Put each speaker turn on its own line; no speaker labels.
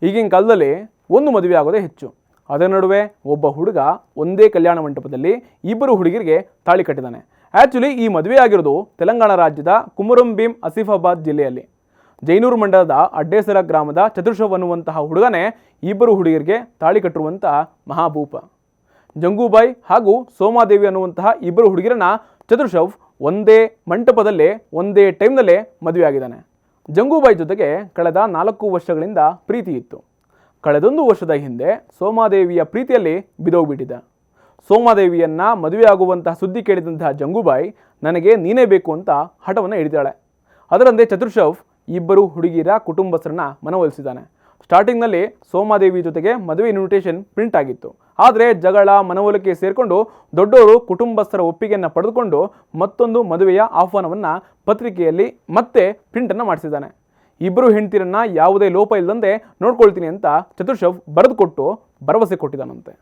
ಈಗಿನ ಕಾಲದಲ್ಲಿ ಒಂದು ಮದುವೆ ಆಗೋದೇ ಹೆಚ್ಚು. ಅದರ ನಡುವೆ ಒಬ್ಬ ಹುಡುಗ ಒಂದೇ ಕಲ್ಯಾಣ ಮಂಟಪದಲ್ಲಿ ಇಬ್ಬರು ಹುಡುಗಿರಿಗೆ ತಾಳಿ ಕಟ್ಟಿದ್ದಾನೆ. ಆ್ಯಕ್ಚುಲಿ ಈ ಮದುವೆ ಆಗಿರೋದು ತೆಲಂಗಾಣ ರಾಜ್ಯದ ಕುಮರಂ ಭೀಮ್ ಆಸಿಫಾಬಾದ್ ಜಿಲ್ಲೆಯಲ್ಲಿ. ಜೈನೂರು ಮಂಡಲದ ಅಡ್ಡೇಸರ ಗ್ರಾಮದ ಚತುರ್ಶವ್ ಅನ್ನುವಂತಹ ಹುಡುಗನೇ ಇಬ್ಬರು ಹುಡುಗಿಯರಿಗೆ ತಾಳಿ ಕಟ್ಟಿರುವಂತಹ ಮಹಾಭೂಪ. ಜಂಗೂಬಾಯಿ ಹಾಗೂ ಸೋಮಾದೇವಿ ಅನ್ನುವಂತಹ ಇಬ್ಬರು ಹುಡುಗಿರನ್ನ ಚತುರ್ಶವ್ ಒಂದೇ ಮಂಟಪದಲ್ಲೇ ಒಂದೇ ಟೈಮ್ನಲ್ಲೇ ಮದುವೆ ಆಗಿದ್ದಾನೆ. ಜಂಗೂಬಾಯಿ ಜೊತೆಗೆ ಕಳೆದ 4 ವರ್ಷಗಳಿಂದ ಪ್ರೀತಿ ಇತ್ತು. ಕಳೆದೊಂದು ವರ್ಷದ ಹಿಂದೆ ಸೋಮಾದೇವಿಯ ಪ್ರೀತಿಯಲ್ಲಿ ಬಿದ್ದೋಗ್ಬಿಟ್ಟಿದ್ದ. ಸೋಮಾದೇವಿಯನ್ನ ಮದುವೆ ಆಗುವಂತಹ ಸುದ್ದಿ ಕೇಳಿದಂತಹ ಜಂಗೂಬಾಯಿ ನನಗೆ ನೀನೇ ಬೇಕು ಅಂತ ಹಠವನ್ನು ಹಿಡಿದಾಳೆ. ಅದರಂತೆ ಚತುರ್ಶವ್ ಇಬ್ಬರು ಹುಡುಗಿಯರ ಕುಟುಂಬಸ್ಥರನ್ನ ಮನವೊಲಿಸಿದ್ದಾನೆ. ಸ್ಟಾರ್ಟಿಂಗ್ನಲ್ಲಿ ಸೋಮಾದೇವಿ ಜೊತೆಗೆ ಮದುವೆ ಇನ್ವಿಟೇಷನ್ ಪ್ರಿಂಟ್ ಆಗಿತ್ತು. ಆದರೆ ಜಗಳ ಮನವೊಲಿಕೆ ಸೇರಿಕೊಂಡು ದೊಡ್ಡವರು ಕುಟುಂಬಸ್ಥರ ಒಪ್ಪಿಗೆಯನ್ನು ಪಡೆದುಕೊಂಡು ಮತ್ತೊಂದು ಮದುವೆಯ ಆಹ್ವಾನವನ್ನು ಪತ್ರಿಕೆಯಲ್ಲಿ ಮತ್ತೆ ಪ್ರಿಂಟನ್ನು ಮಾಡಿಸಿದ್ದಾನೆ. ಇಬ್ಬರು ಹೆಂಡತಿರನ್ನ ಯಾವುದೇ ಲೋಪ ಇಲ್ಲದಂತೆ ನೋಡ್ಕೊಳ್ತೀನಿ ಅಂತ ಚತುರ್ಶವ್ ಬರೆದುಕೊಟ್ಟು ಭರವಸೆ ಕೊಟ್ಟಿದ್ದಾನಂತೆ.